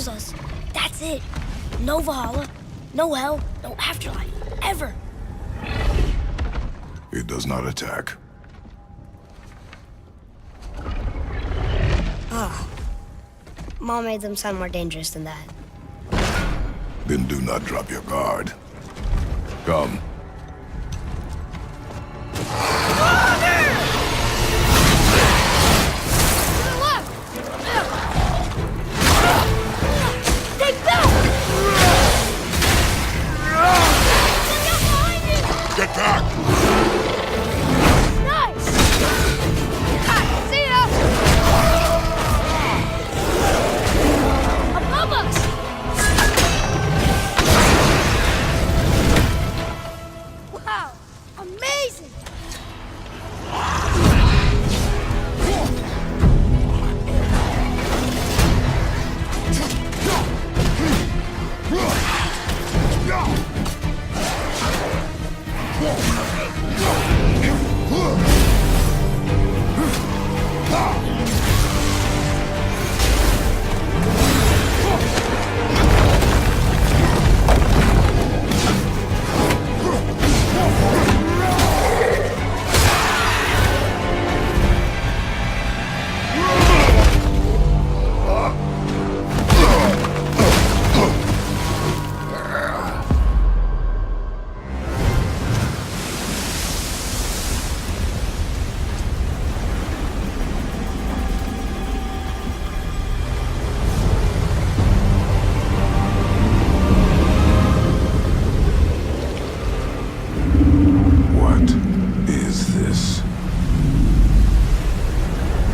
follows us. That's it. No Valhalla, no hell, no afterlife, ever. It does not attack. Ah. Mom made them sound more dangerous than that. Then do not drop your guard. Come. Get back! Nice! See ya! Above us! Wow! Amazing!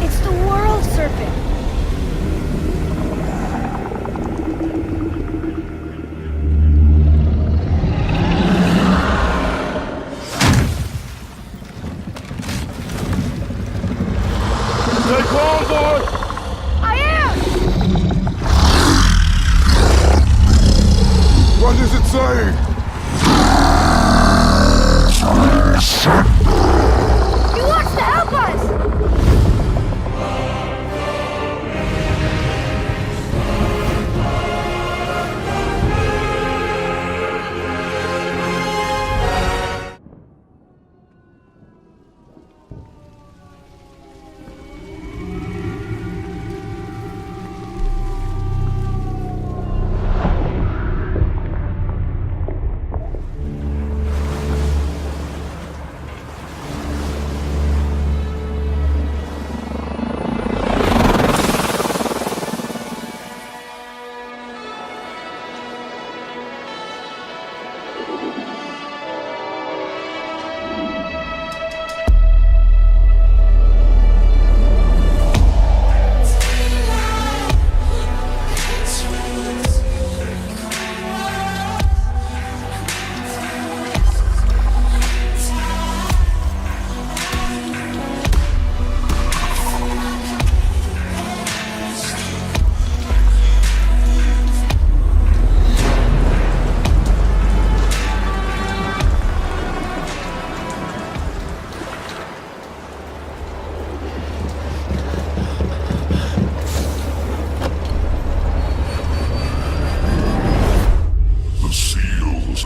It's the world serpent. Stay calm, boy! I am! What is it saying? He wants to help us!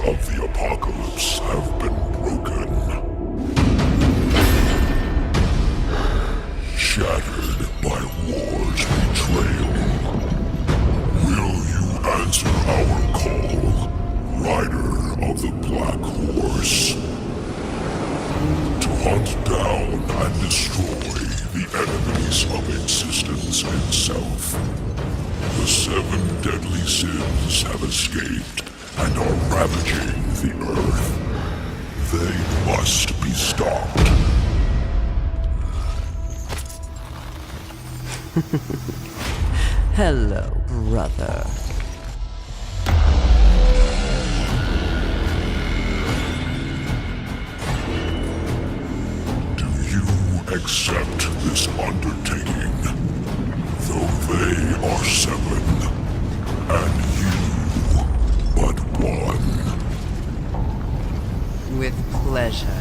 Of the apocalypse have been broken. Shattered by war's betrayal. Will you answer our call, Rider of the Black Horse? To hunt down and destroy the enemies of existence itself. The 7 deadly sins have escaped and are ravaging the Earth. They must be stopped. Hello, brother. Do you accept this undertaking? Though they are 7, and you but 1. With pleasure.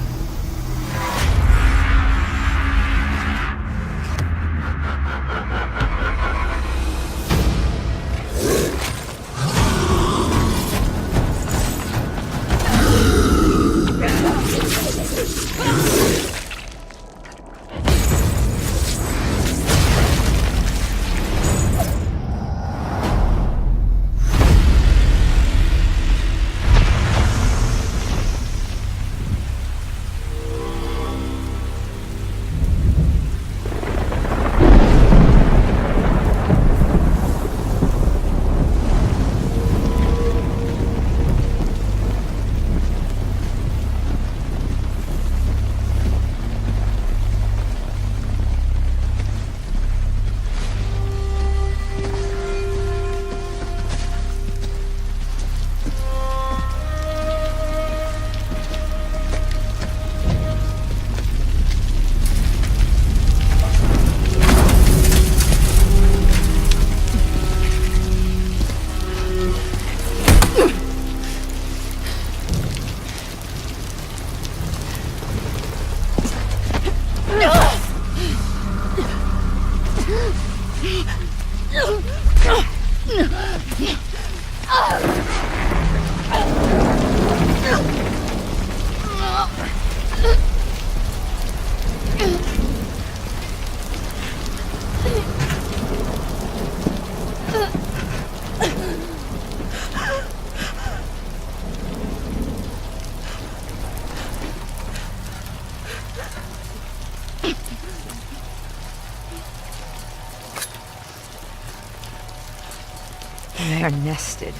They are nested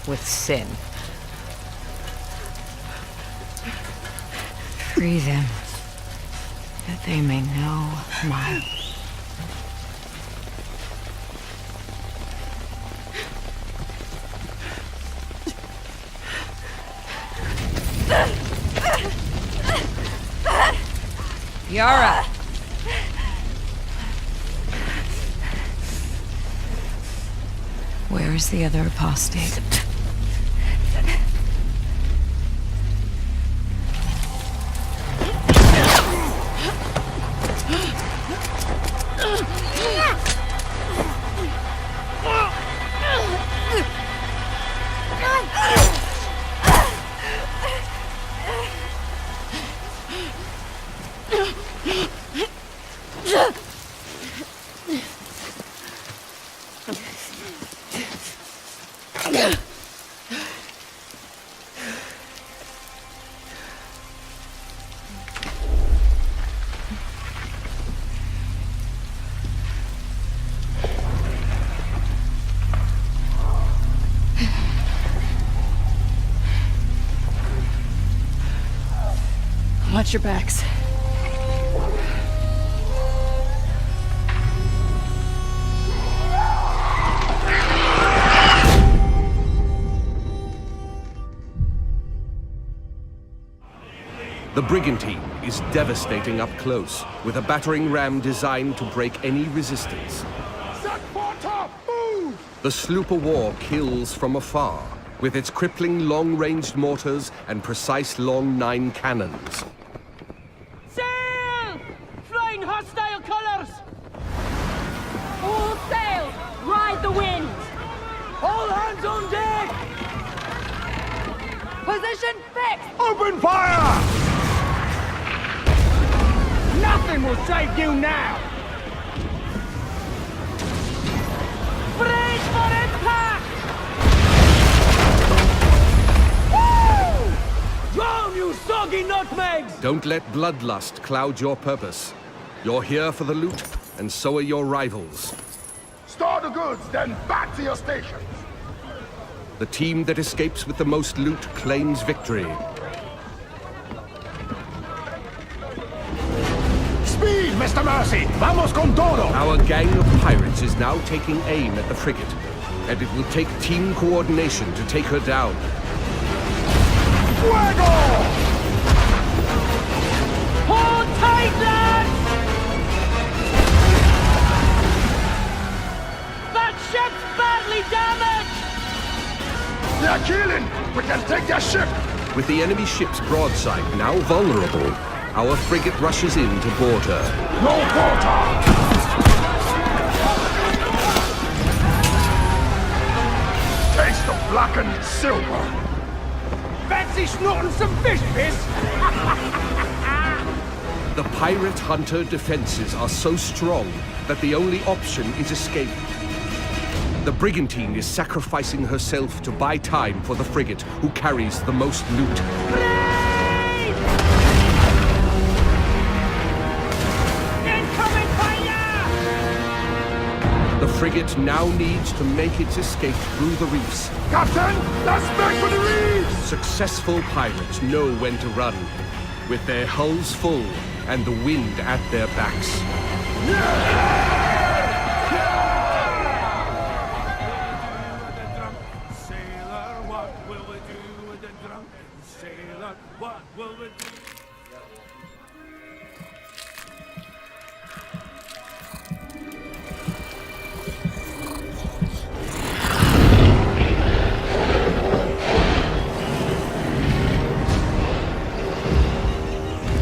with sin. Free them, that they may know my... Yara! Where is the other apostate? Watch your backs. The brigantine is devastating up close, with a battering ram designed to break any resistance. The sloop of war kills from afar, with its crippling long-ranged mortars and precise long 9 cannons. Sail! Flying hostile colors! All sail! Ride the wind! All hands on deck! Position fixed! Open fire! Nothing will save you now! Brace for impact! Woo! Drown, you soggy nutmegs! Don't let bloodlust cloud your purpose. You're here for the loot, and so are your rivals. Store the goods, then back to your stations. The team that escapes with the most loot claims victory. Speed, Mr. Mercy! Vamos con todo! Our gang of pirates is now taking aim at the frigate, and it will take team coordination to take her down. Fuego! Hold tight, lads! That ship's badly damaged! They're killing! We can take their ship! With the enemy ship's broadside now vulnerable, our frigate rushes in to board her. No quarter! Taste of blackened silver! Fancy snorting some fish piss? The pirate hunter defenses are so strong that the only option is escape. The brigantine is sacrificing herself to buy time for the frigate, who carries the most loot. Incoming fire! The frigate now needs to make its escape through the reefs. Captain, let's make for the reefs! Successful pirates know when to run, with their hulls full and the wind at their backs. Sailor, what will we do with the drunk? Sailor, what will we do?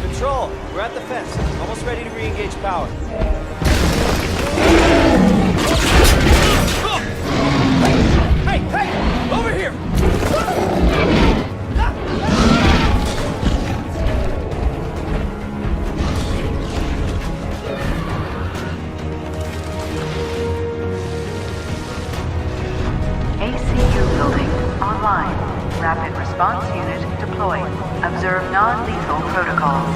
Control, we're at the fence. Almost ready to re-engage power. Hey, hey! Over here! ACU building online. Rapid response unit deployed. Observe non-lethal protocols.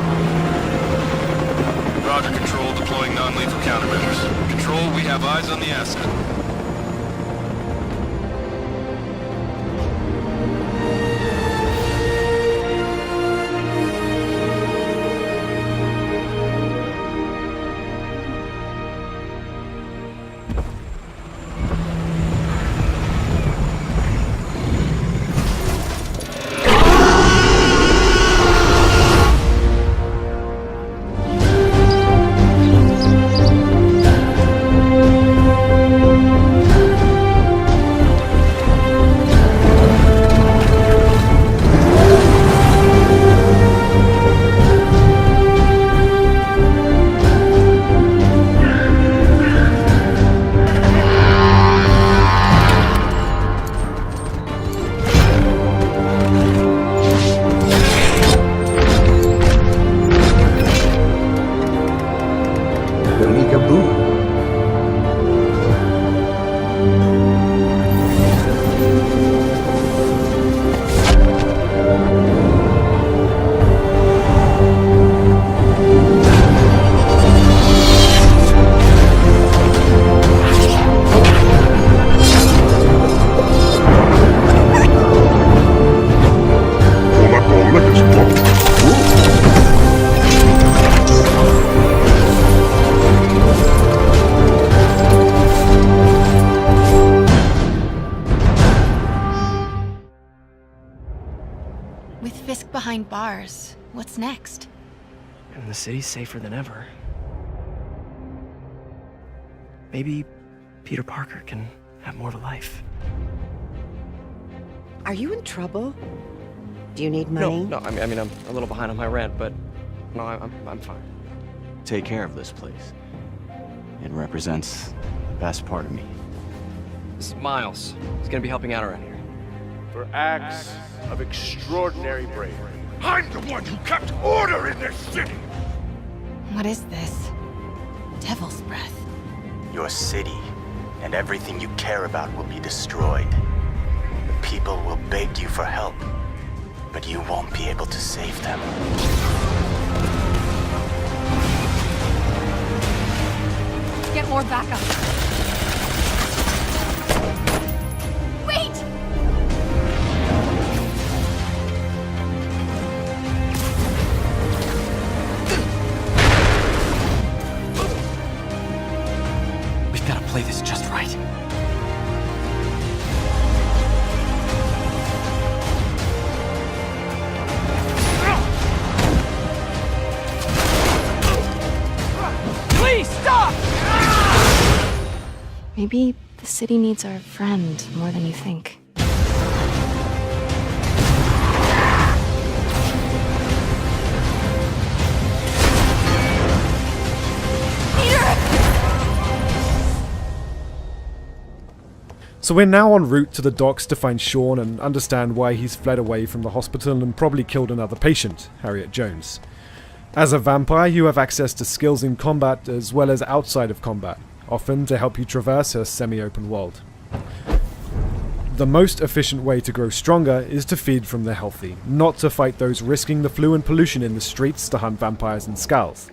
Roger, Control. Deploying non-lethal countermeasures. Control, we have eyes on the asset. With Fisk behind bars, what's next? And the city's safer than ever. Maybe Peter Parker can have more of a life. Are you in trouble? Do you need money? No, I mean, I'm a little behind on my rent, but no, I'm fine. Take care of this place. It represents the best part of me. This is Miles. He's gonna be helping out around here. For acts of extraordinary bravery. I'm the one who kept order in this city! What is this? Devil's breath. Your city and everything you care about will be destroyed. The people will beg you for help, but you won't be able to save them. Get more backup. Wait! We've got to play this just right. Please stop! Maybe the city needs our friend more than you think. So we're now en route to the docks to find Sean and understand why he's fled away from the hospital and probably killed another patient, Harriet Jones. As a vampire, you have access to skills in combat as well as outside of combat, often to help you traverse her semi-open world. The most efficient way to grow stronger is to feed from the healthy, not to fight those risking the flu and pollution in the streets to hunt vampires and skulls.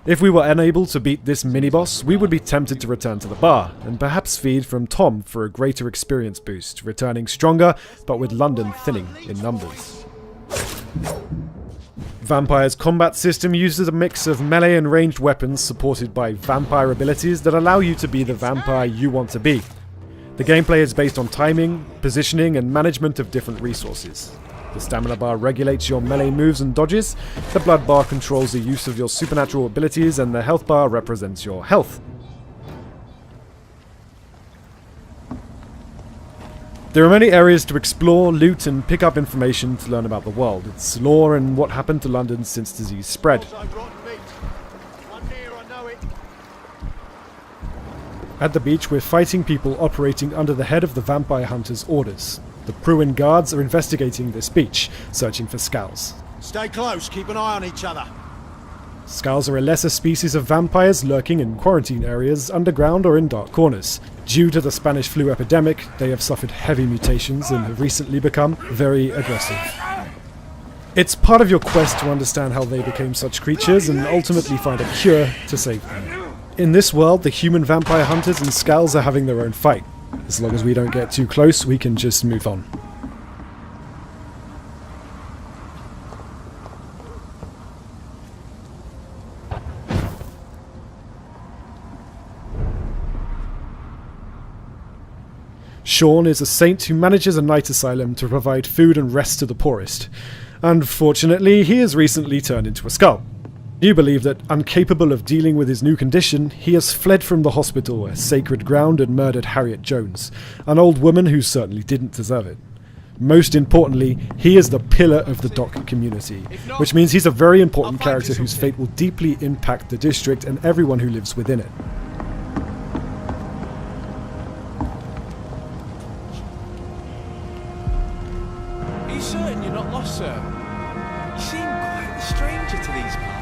If we were unable to beat this mini-boss, we would be tempted to return to the bar, and perhaps feed from Tom for a greater experience boost, returning stronger, but with London thinning in numbers. Vampire's combat system uses a mix of melee and ranged weapons supported by vampire abilities that allow you to be the vampire you want to be. The gameplay is based on timing, positioning, and management of different resources. The stamina bar regulates your melee moves and dodges, the blood bar controls the use of your supernatural abilities, and the health bar represents your health. There are many areas to explore, loot, and pick up information to learn about the world, its lore, and what happened to London since disease spread. At the beach, we're fighting people operating under the head of the vampire hunter's orders. The Pruin guards are investigating this beach, searching for skulls. Stay close, keep an eye on each other. Skulls are a lesser species of vampires lurking in quarantine areas, underground or in dark corners. Due to the Spanish flu epidemic, they have suffered heavy mutations and have recently become very aggressive. It's part of your quest to understand how they became such creatures and ultimately find a cure to save them. In this world, the human vampire hunters and skulls are having their own fight. As long as we don't get too close, we can just move on. Sean is a saint who manages a night asylum to provide food and rest to the poorest. Unfortunately, he has recently turned into a skull. You believe that, incapable of dealing with his new condition, he has fled from the hospital, a sacred ground, and murdered Harriet Jones, an old woman who certainly didn't deserve it. Most importantly, he is the pillar of the dock community, which means he's a very important character whose fate will deeply impact the district and everyone who lives within it. Are you certain you're not lost, sir? You seem quite the stranger to these parts.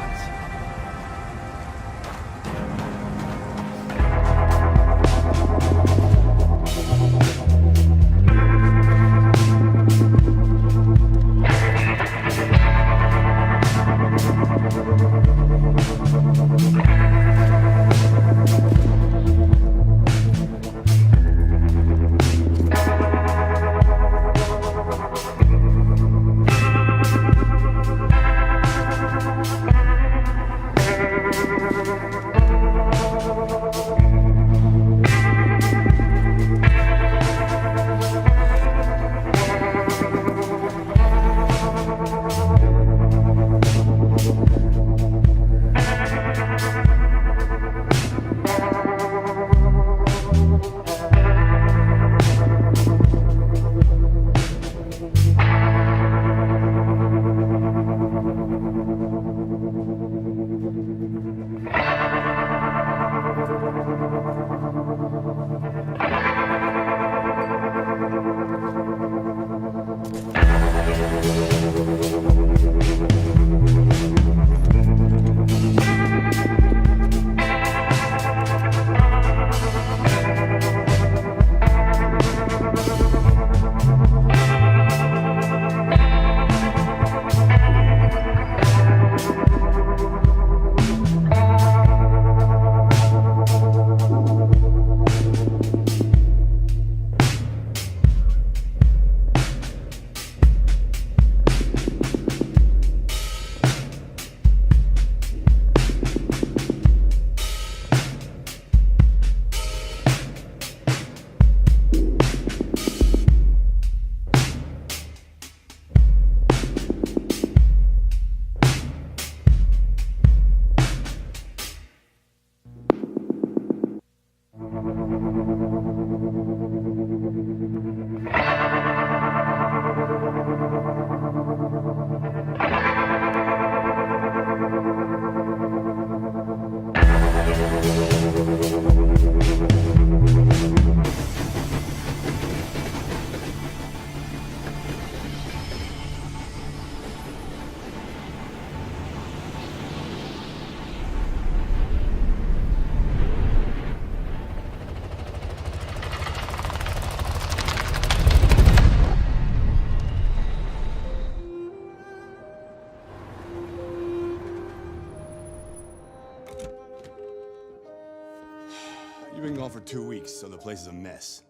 2 weeks, so the place is a mess.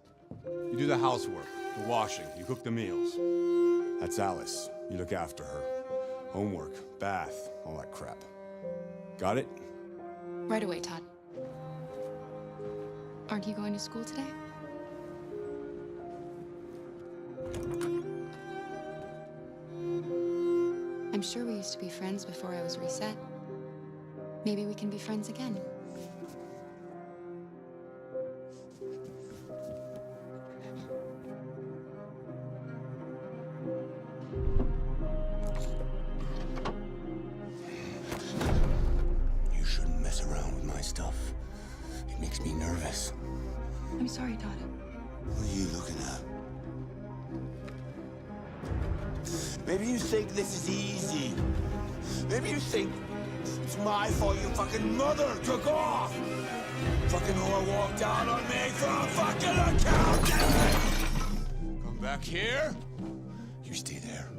You do the housework, the washing, you cook the meals. That's Alice. You look after her. Homework, bath, all that crap. Got it? Right away, Todd. Aren't you going to school today? I'm sure we used to be friends before I was reset. Maybe we can be friends again. You shouldn't mess around with my stuff. It makes me nervous. I'm sorry, Todd. What are you looking at? Maybe you think this is easy. Maybe you think it's my fault your fucking mother took off. Fucking whore walked out on me for a fucking accountant. Come back here. You stay there.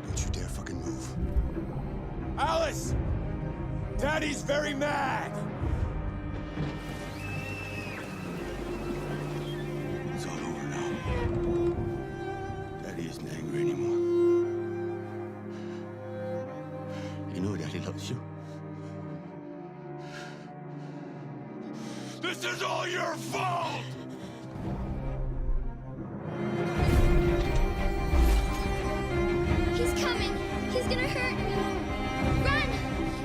Don't you dare fucking move. Alice! Daddy's very mad. It's all over now. Daddy isn't angry anymore. You know Daddy loves you. This is all your fault! He's coming! He's gonna hurt me! Run!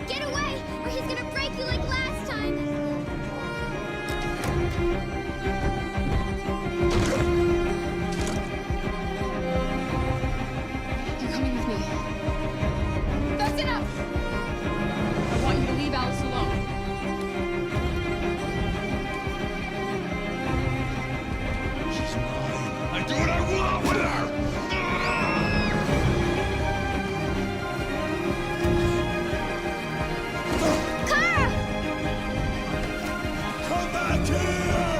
Get away, or he's gonna break you like last time! You're coming with me. That's enough! I want you to leave Alice alone. She's mine. I do what I want with her! Come back here!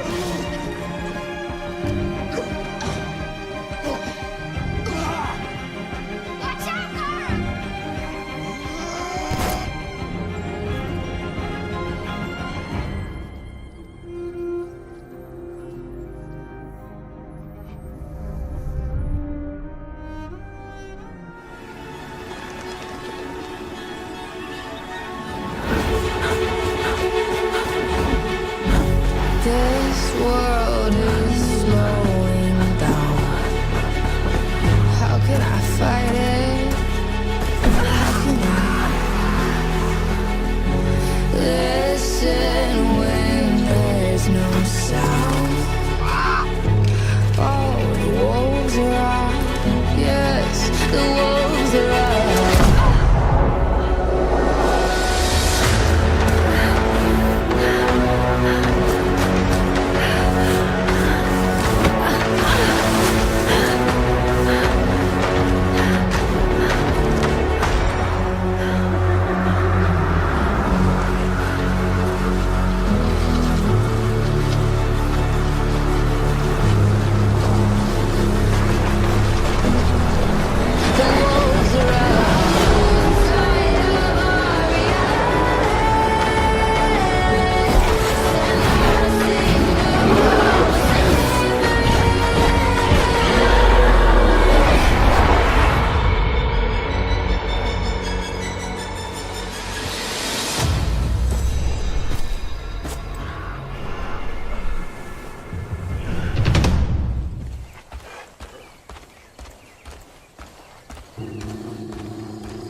Watch out, Kara! This world is slowing down. How can I fight it? How can I listen when there's no sound? Oh, the wolves are out. Yes, the wolves are out.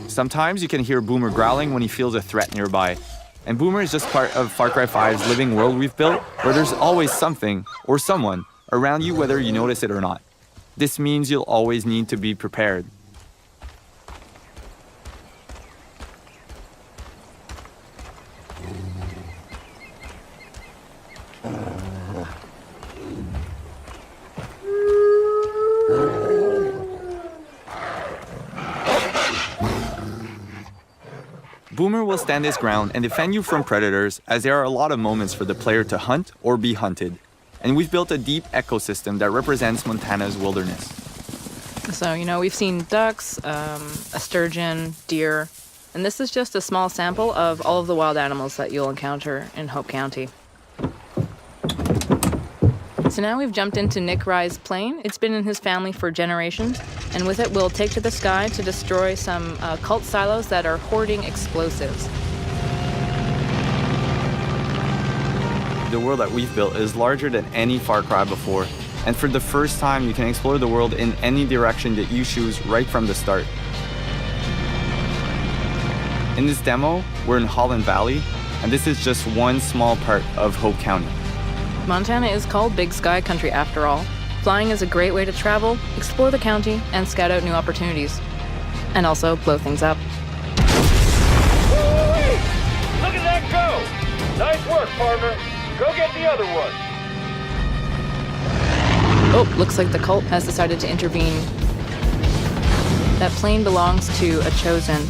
Sometimes you can hear Boomer growling when he feels a threat nearby. And Boomer is just part of Far Cry 5's living world we've built, where there's always something, or someone, around you whether you notice it or not. This means you'll always need to be prepared. Boomer will stand his ground and defend you from predators, as there are a lot of moments for the player to hunt or be hunted. And we've built a deep ecosystem that represents Montana's wilderness. So, we've seen ducks, a sturgeon, deer, and this is just a small sample of all of the wild animals that you'll encounter in Hope County. So now we've jumped into Nick Rye's plane. It's been in his family for generations, and with it we'll take to the sky to destroy some cult silos that are hoarding explosives. The world that we've built is larger than any Far Cry before, and for the first time you can explore the world in any direction that you choose right from the start. In this demo, we're in Holland Valley, and this is just one small part of Hope County. Montana is called Big Sky Country after all. Flying is a great way to travel, explore the county, and scout out new opportunities. And also blow things up. Woo-wee! Look at that go! Nice work, partner. Go get the other one. Oh, looks like the cult has decided to intervene. That plane belongs to a Chosen.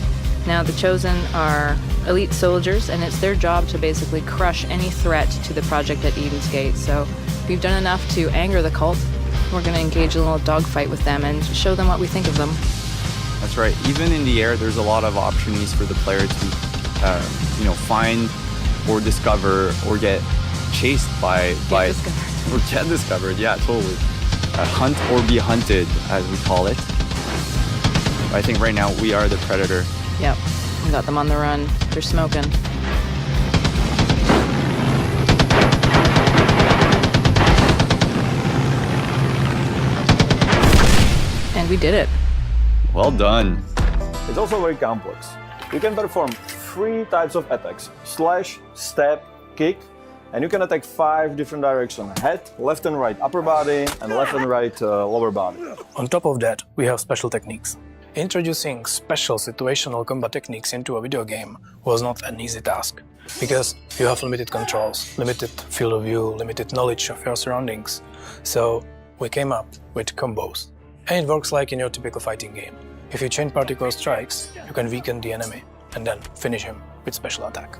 Now, the Chosen are elite soldiers, and it's their job to basically crush any threat to the project at Eden's Gate. So we've done enough to anger the cult. We're going to engage a little dogfight with them and show them what we think of them. That's right. Even in the air, there's a lot of opportunities for the player to, find or discover or get chased by or get discovered. Yeah, totally. Hunt or be hunted, as we call it. I think right now we are the predator. Yep, we got them on the run. They're smoking. And we did it. Well done. It's also very complex. You can perform 3 types of attacks: slash, stab, kick, and you can attack 5 different directions: head, left and right upper body, and left and right lower body. On top of that, we have special techniques. Introducing special situational combat techniques into a video game was not an easy task, because you have limited controls, limited field of view, limited knowledge of your surroundings. So we came up with combos. And it works like in your typical fighting game. If you chain particle strikes, you can weaken the enemy and then finish him with special attack.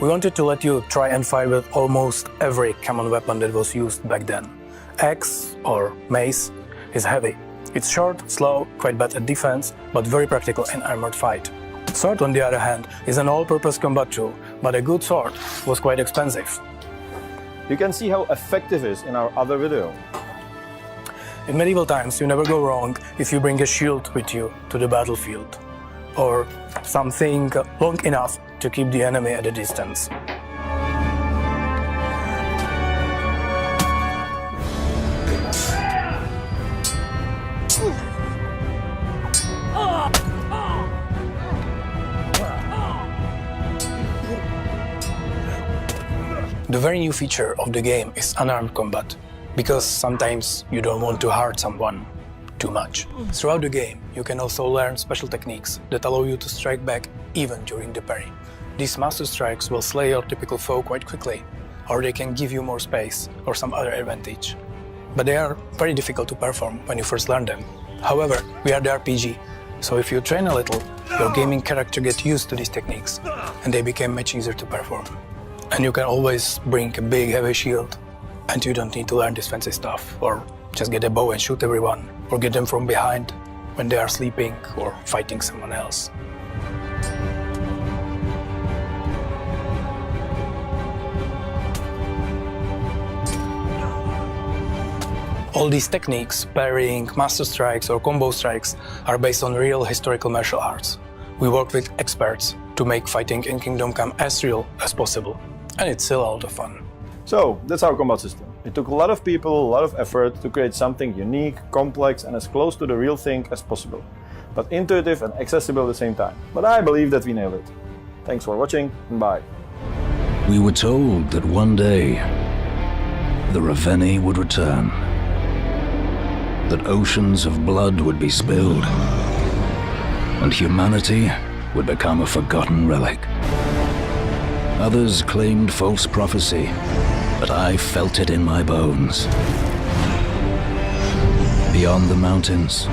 We wanted to let you try and fight with almost every common weapon that was used back then. Axe, or mace, is heavy. It's short, slow, quite bad at defense, but very practical in armored fight. Sword, on the other hand, is an all-purpose combat tool, but a good sword was quite expensive. You can see how effective it is in our other video. In medieval times, you never go wrong if you bring a shield with you to the battlefield, or something long enough to keep the enemy at a distance. The very new feature of the game is unarmed combat, because sometimes you don't want to hurt someone too much. Throughout the game, you can also learn special techniques that allow you to strike back even during the parry. These master strikes will slay your typical foe quite quickly, or they can give you more space or some other advantage. But they are very difficult to perform when you first learn them. However, we are the RPG, so if you train a little, your gaming character gets used to these techniques, and they become much easier to perform. And you can always bring a big heavy shield, and you don't need to learn this fancy stuff, or just get a bow and shoot everyone, or get them from behind when they are sleeping or fighting someone else. All these techniques, parrying, master strikes or combo strikes, are based on real historical martial arts. We work with experts to make fighting in Kingdom Come as real as possible. And it's still a lot of fun. So, that's our combat system. It took a lot of people, a lot of effort to create something unique, complex, and as close to the real thing as possible, but intuitive and accessible at the same time. But I believe that we nailed it. Thanks for watching, and bye. We were told that one day, the Ravenni would return, that oceans of blood would be spilled, and humanity would become a forgotten relic. Others claimed false prophecy, but I felt it in my bones. Beyond the mountains,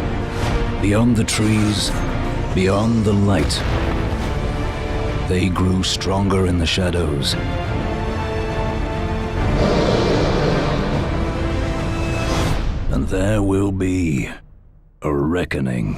beyond the trees, beyond the light, they grew stronger in the shadows. And there will be a reckoning.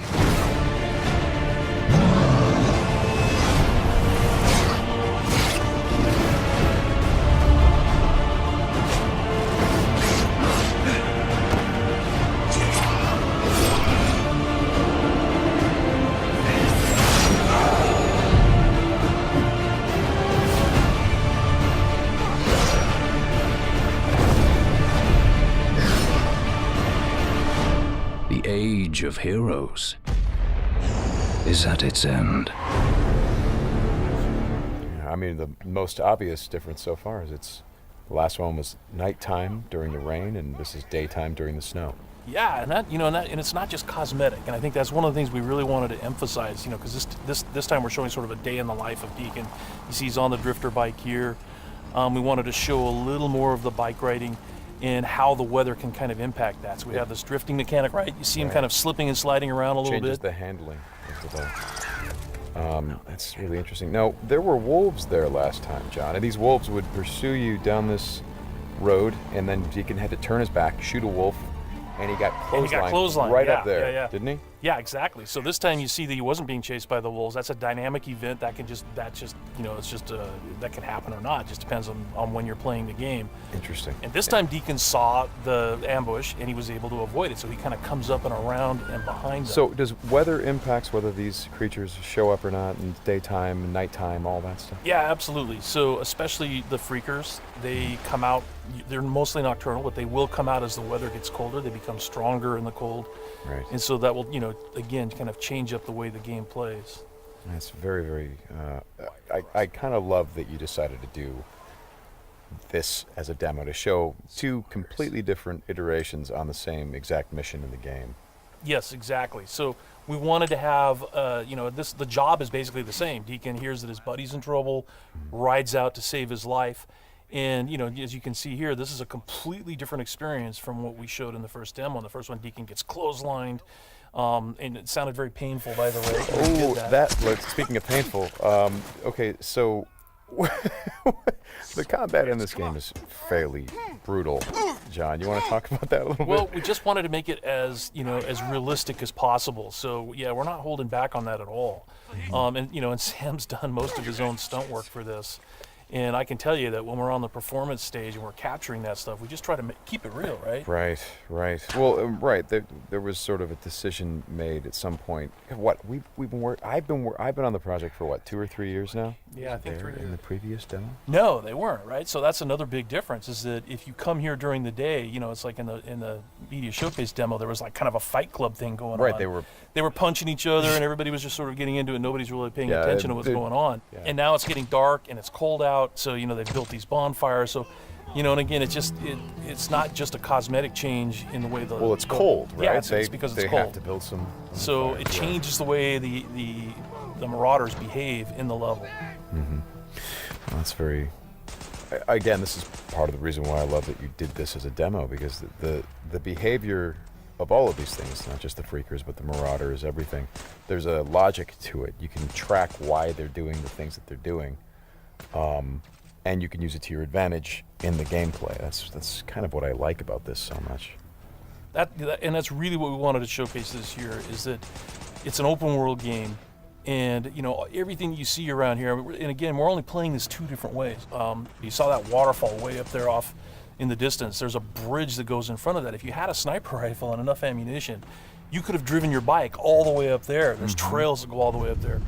age of heroes is at its end. I mean, the most obvious difference so far is the last one was nighttime during the rain, and this is daytime during the snow. Yeah, and it's not just cosmetic, and I think that's one of the things we really wanted to emphasize, because this time we're showing sort of a day in the life of Deacon. You see he's on the drifter bike here. We wanted to show a little more of the bike riding and how the weather can kind of impact that. So we have this drifting mechanic, right? You see him kind of slipping and sliding around a little bit. Changes the handling of the bike. That's really interesting. Now, there were wolves there last time, John, and these wolves would pursue you down this road, and then Deacon had to turn his back, shoot a wolf, and he got clotheslined right up there, didn't he? Yeah, exactly. So this time you see that he wasn't being chased by the wolves. That's a dynamic event that can just that can happen or not. It just depends on when you're playing the game. Interesting. And this time Deacon saw the ambush and he was able to avoid it. So he kind of comes up and around and behind them. So does weather impacts whether these creatures show up or not in daytime, nighttime, all that stuff? Yeah, absolutely. So especially the freakers, they come out, they're mostly nocturnal, but they will come out as the weather gets colder. They become stronger in the cold. Right. And so that will, again, kind of change up the way the game plays. That's very, very, I kind of love that you decided to do this as a demo to show two completely different iterations on the same exact mission in the game. Yes, exactly. So we wanted to have, the job is basically the same. Deacon hears that his buddy's in trouble, rides out to save his life. And, as you can see here, this is a completely different experience from what we showed in the first demo. In the first one, Deacon gets clotheslined, and it sounded very painful, by the way. Oh, speaking of painful, okay, so the combat in this game is fairly brutal. John, you want to talk about that a little bit? Well, we just wanted to make it as, as realistic as possible. So, yeah, we're not holding back on that at all. And Sam's done most of his own stunt work for this. And I can tell you that when we're on the performance stage and we're capturing that stuff, we just try to keep it real, right? Right. Well, right. There was sort of a decision made at some point. I've been on the project for 2 or 3 years now. Yeah, I think 3 years. In the previous demo? No, they weren't, right? So that's another big difference is that if you come here during the day, it's like in the media showcase demo, there was like kind of a fight club thing going on. Right. They were punching each other and everybody was just sort of getting into it. Nobody's really paying attention to what's going on. Yeah. And now it's getting dark and it's cold out. So, they've built these bonfires. So, and again, it's not just a cosmetic change in the way the... Well, it's cold, right? Yeah, it's because it's cold. They have to build some... So it changes the way the Marauders behave in the level. Mm-hmm. Well, that's very... Again, this is part of the reason why I love that you did this as a demo, because the behavior of all of these things, not just the Freakers, but the Marauders, everything, there's a logic to it. You can track why they're doing the things that they're doing. And you can use it to your advantage in the gameplay. That's kind of what I like about this so much. And that's really what we wanted to showcase this year, is that it's an open world game, and everything you see around here. And again, we're only playing this 2 different ways. You saw that waterfall way up there off in the distance. There's a bridge that goes in front of that. If you had a sniper rifle and enough ammunition, you could have driven your bike all the way up there. There's trails that go all the way up there.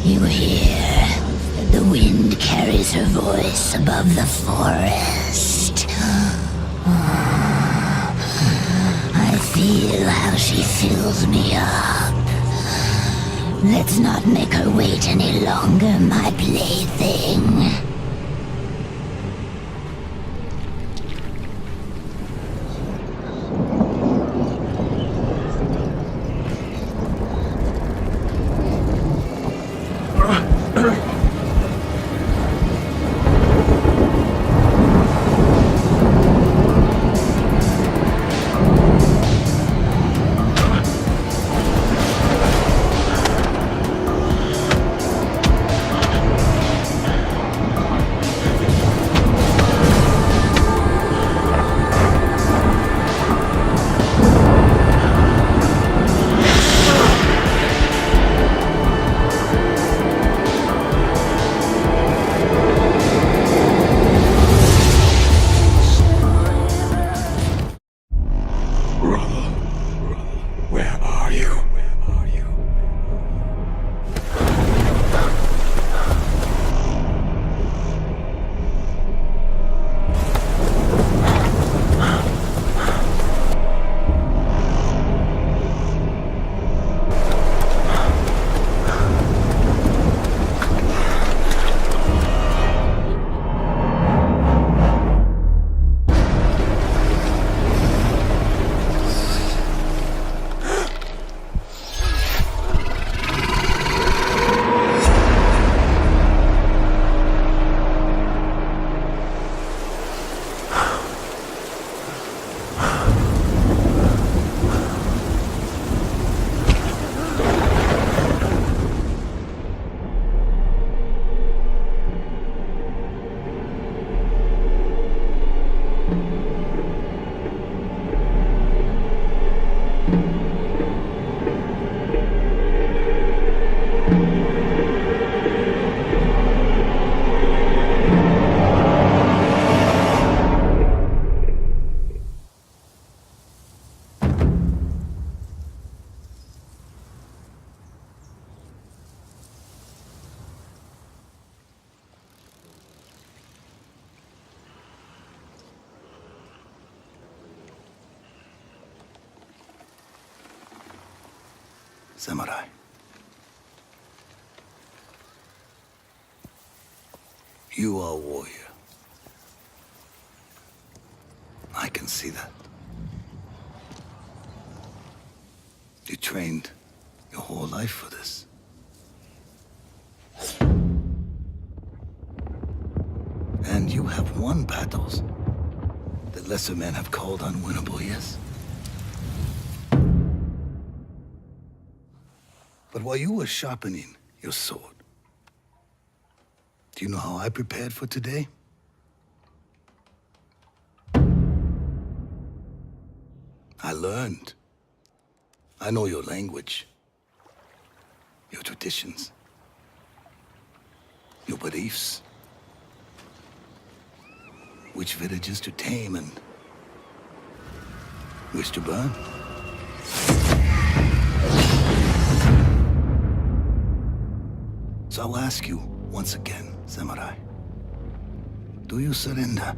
You hear? The wind carries her voice above the forest. I feel how she fills me up. Let's not make her wait any longer, my plaything. Samurai. You are a warrior. I can see that. You trained your whole life for this. And you have won battles that lesser men have called unwinnable, yes? But while you were sharpening your sword, do you know how I prepared for today? I learned. I know your language, your traditions, your beliefs, which villages to tame and which to burn. So I'll ask you once again, Samurai. Do you surrender?